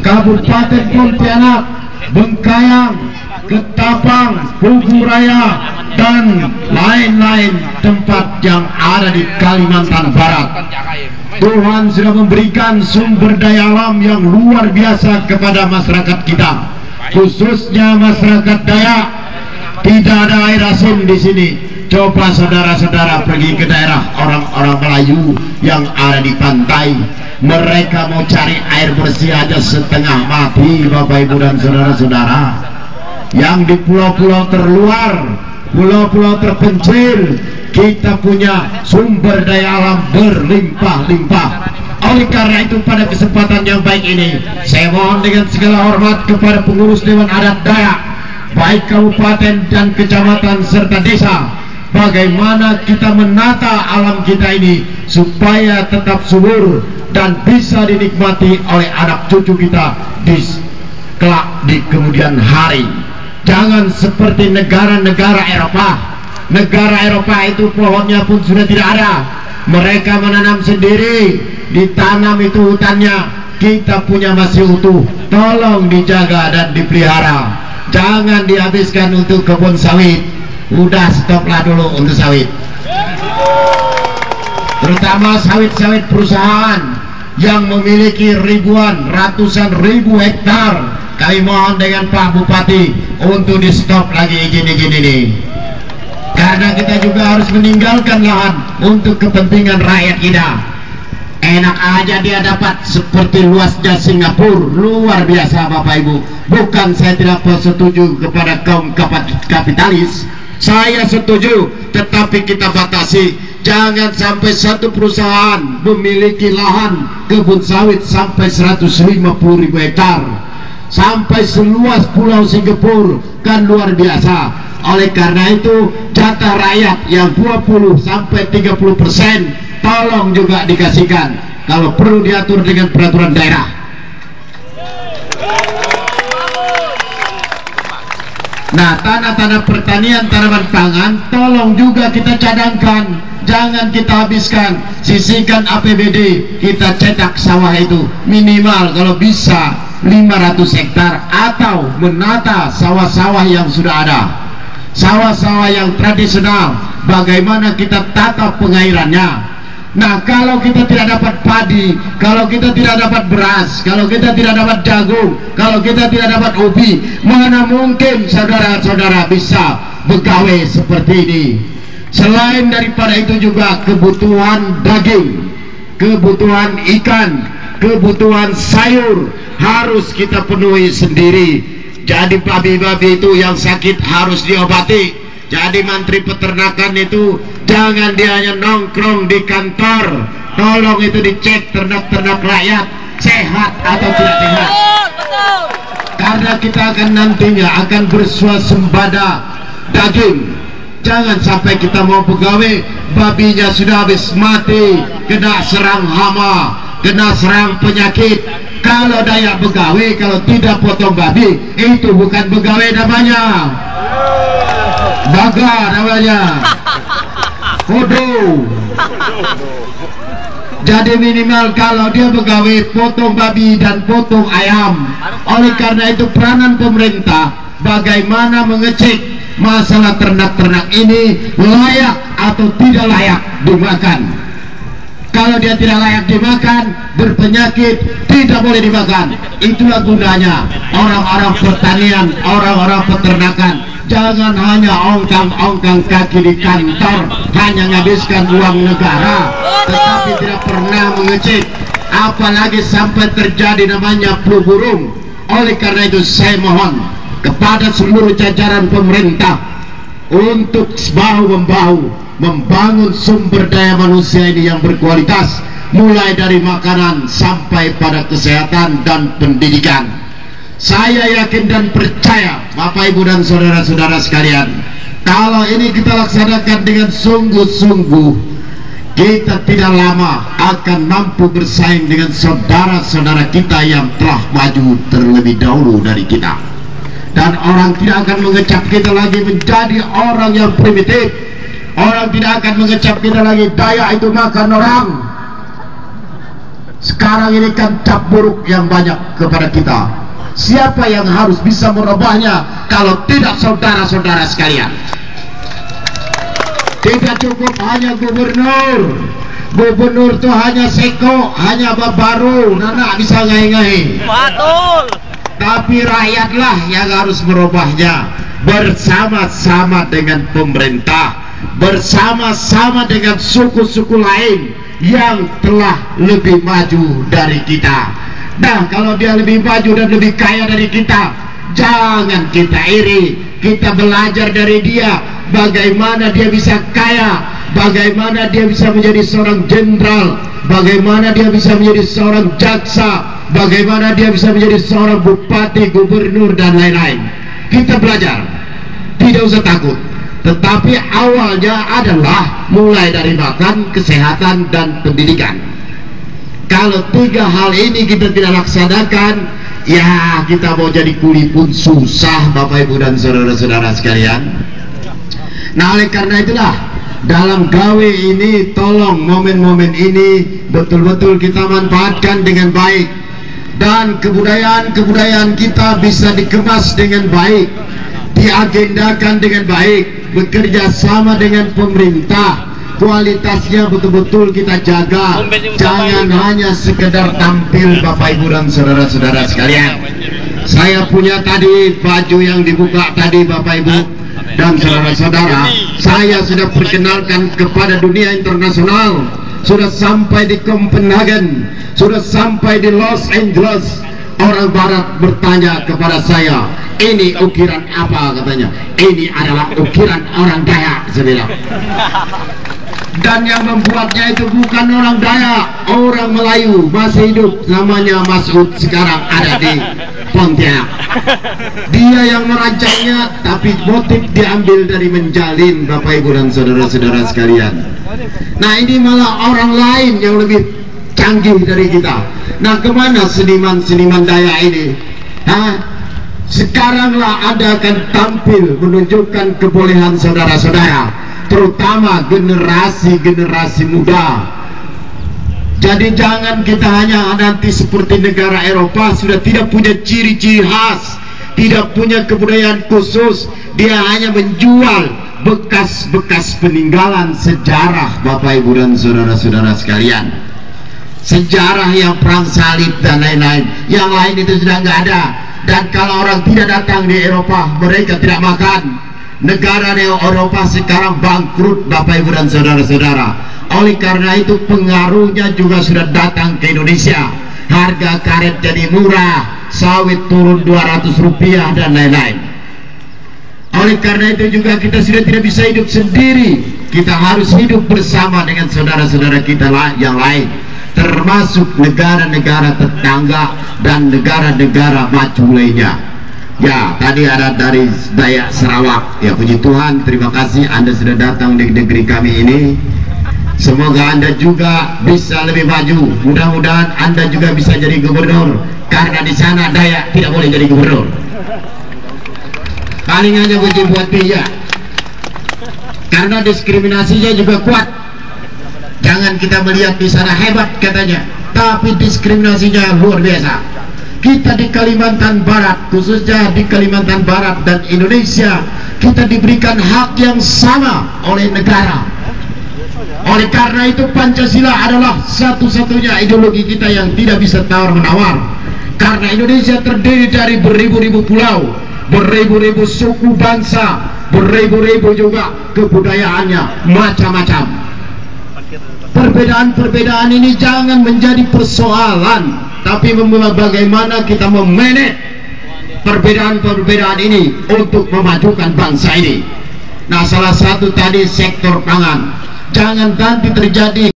Kabupaten Pontianak, Bengkayang, Ketapang, Pugu Raya, dan lain-lain tempat yang ada di Kalimantan Barat. Tuhan sudah memberikan sumber daya alam yang luar biasa kepada masyarakat kita, khususnya masyarakat Dayak. Tidak ada air asin di sini. Coba saudara-saudara pergi ke daerah orang-orang Melayu yang ada di pantai, mereka mau cari air bersih aja setengah mati, Bapak Ibu dan saudara-saudara. Yang di pulau-pulau terluar, pulau-pulau terpencil, kita punya sumber daya alam berlimpah-limpah. Oleh karena itu pada kesempatan yang baik ini, saya mohon dengan segala hormat kepada pengurus Dewan Adat Dayak, baik kabupaten dan kecamatan serta desa, bagaimana kita menata alam kita ini supaya tetap subur dan bisa dinikmati oleh anak cucu kita kelak di kemudian hari. Jangan seperti negara-negara Eropa. Negara Eropa itu pohonnya pun sudah tidak ada, mereka menanam sendiri, ditanam itu hutannya. Kita punya masih utuh, tolong dijaga dan dipelihara, jangan dihabiskan untuk kebun sawit. Udah stoplah dulu untuk sawit, terutama sawit-sawit perusahaan yang memiliki ribuan, ratusan ribu hektar. Kami mohon dengan Pak Bupati untuk di stop lagi gini-gini nih, karena kita juga harus meninggalkan lahan untuk kepentingan rakyat kita. Enak aja dia dapat seperti luasnya Singapura, luar biasa Bapak Ibu. Bukan saya tidak setuju kepada kaum kapitalis, saya setuju, tetapi kita batasi. Jangan sampai satu perusahaan memiliki lahan kebun sawit sampai 150.000 hektar, sampai seluas pulau Singapura, kan luar biasa. Oleh karena itu jatah rakyat yang 20 sampai 30% tolong juga dikasihkan, kalau perlu diatur dengan peraturan daerah. Nah, tanah-tanah pertanian, tanaman pangan tolong juga kita cadangkan, jangan kita habiskan. Sisihkan APBD, kita cetak sawah itu minimal kalau bisa 500 hektar, atau menata sawah-sawah yang sudah ada, sawah-sawah yang tradisional, bagaimana kita tata pengairannya. Nah, kalau kita tidak dapat padi, kalau kita tidak dapat beras, kalau kita tidak dapat jagung, kalau kita tidak dapat ubi, mana mungkin saudara-saudara bisa begawe seperti ini. Selain daripada itu juga kebutuhan daging, kebutuhan ikan, kebutuhan sayur harus kita penuhi sendiri. Jadi babi-babi itu yang sakit harus diobati. Jadi Menteri Peternakan itu jangan dia hanya nongkrong di kantor, tolong itu dicek ternak-ternak rakyat sehat atau tidak sehat. Karena kita akan nantinya akan bersuasembada daging. Jangan sampai kita mau pegawai, babinya sudah habis mati, kena serang hama, kena serang penyakit. Kalau Dayak begawe, kalau tidak potong babi, itu bukan begawe namanya, baga namanya, kodo. Jadi minimal kalau dia begawe potong babi dan potong ayam. Oleh karena itu peranan pemerintah bagaimana mengecek masalah ternak-ternak ini layak atau tidak layak dimakan. Kalau dia tidak layak dimakan, berpenyakit, tidak boleh dimakan. Itulah gunanya orang-orang pertanian, orang-orang peternakan. Jangan hanya ongkang-ongkang kaki di kantor, hanya menghabiskan uang negara, tetapi tidak pernah mengecek, apalagi sampai terjadi namanya flu burung. Oleh karena itu saya mohon kepada seluruh jajaran pemerintah untuk bahu-membahu membangun sumber daya manusia ini yang berkualitas, mulai dari makanan sampai pada kesehatan dan pendidikan. Saya yakin dan percaya Bapak Ibu dan saudara-saudara sekalian, kalau ini kita laksanakan dengan sungguh-sungguh, kita tidak lama akan mampu bersaing dengan saudara-saudara kita yang telah maju terlebih dahulu dari kita. Dan orang tidak akan mengecap kita lagi menjadi orang yang primitif. Orang tidak akan mengecap kita lagi Dayak itu makan orang. Sekarang ini kan cap buruk yang banyak kepada kita. Siapa yang harus bisa merubahnya kalau tidak saudara-saudara sekalian? Tidak cukup hanya gubernur. Gubernur itu hanya seko, hanya baru, nana bisa ngai-ngai. Betul. Tapi rakyatlah yang harus merubahnya bersama-sama dengan pemerintah, bersama-sama dengan suku-suku lain yang telah lebih maju dari kita. Nah, kalau dia lebih maju dan lebih kaya dari kita, jangan kita iri. Kita belajar dari dia bagaimana dia bisa kaya, bagaimana dia bisa menjadi seorang jenderal, bagaimana dia bisa menjadi seorang jaksa, bagaimana dia bisa menjadi seorang bupati, gubernur, dan lain-lain. Kita belajar, tidak usah takut. Tetapi awalnya adalah mulai dari makan, kesehatan, dan pendidikan. Kalau tiga hal ini kita tidak laksanakan, ya kita mau jadi kuli pun susah, Bapak Ibu dan saudara-saudara sekalian. Nah, oleh karena itulah dalam gawe ini tolong momen-momen ini betul-betul kita manfaatkan dengan baik, dan kebudayaan kita bisa dikemas dengan baik, diagendakan dengan baik, bekerja sama dengan pemerintah, kualitasnya betul-betul kita jaga. Jangan hanya sekedar tampil, Bapak Ibu dan saudara-saudara sekalian. Saya punya tadi baju yang dibuka tadi, Bapak Ibu dan saudara-saudara. Saya sudah perkenalkan kepada dunia internasional, sudah sampai di Copenhagen, sudah sampai di Los Angeles. Orang barat bertanya kepada saya, ini ukiran apa? Katanya, ini adalah ukiran orang Dayak, saya bilang. Dan yang membuatnya itu bukan orang Dayak, orang Melayu, masih hidup, namanya Masud, sekarang ada di Pontianak. Dia yang merancangnya, tapi motif diambil dari Menjalin, Bapak Ibu dan saudara-saudara sekalian. Nah, ini malah orang lain yang lebih canggih dari kita. Nah, kemana seniman-seniman Dayak ini? Sekaranglah Anda akan tampil menunjukkan kebolehan saudara-saudara, terutama generasi muda. Jadi jangan kita hanya nanti seperti negara Eropa, sudah tidak punya ciri-ciri khas, tidak punya kebudayaan khusus. Dia hanya menjual bekas-bekas peninggalan sejarah, Bapak Ibu dan saudara-saudara sekalian. Sejarah yang perang salib dan lain-lain. Yang lain itu sudah nggak ada. Dan kalau orang tidak datang di Eropa, mereka tidak makan. Negara Eropa sekarang bangkrut, Bapak Ibu dan saudara-saudara. Oleh karena itu pengaruhnya juga sudah datang ke Indonesia. Harga karet jadi murah, sawit turun 200 rupiah dan lain-lain. Oleh karena itu juga kita sudah tidak bisa hidup sendiri. Kita harus hidup bersama dengan saudara-saudara kita yang lain, termasuk negara-negara tetangga dan negara-negara maju lainnya. Ya, tadi ada dari Dayak Sarawak. Ya, puji Tuhan, terima kasih Anda sudah datang di negeri kami ini. Semoga Anda juga bisa lebih maju. Mudah-mudahan Anda juga bisa jadi gubernur, karena di sana Dayak tidak boleh jadi gubernur. Paling hanya buat dia. Karena diskriminasinya juga kuat. Jangan kita melihat di sana hebat katanya, tapi diskriminasinya luar biasa. Kita di Kalimantan Barat, khususnya di Kalimantan Barat dan Indonesia, kita diberikan hak yang sama oleh negara. Oleh karena itu Pancasila adalah satu-satunya ideologi kita yang tidak bisa tawar-menawar. Karena Indonesia terdiri dari beribu-ribu pulau, beribu-ribu suku bangsa, beribu-ribu juga kebudayaannya, macam-macam. Perbedaan-perbedaan ini jangan menjadi persoalan, tapi bagaimana kita memanage perbedaan-perbedaan ini untuk memajukan bangsa ini. Nah, salah satu tadi sektor pangan. Jangan nanti terjadi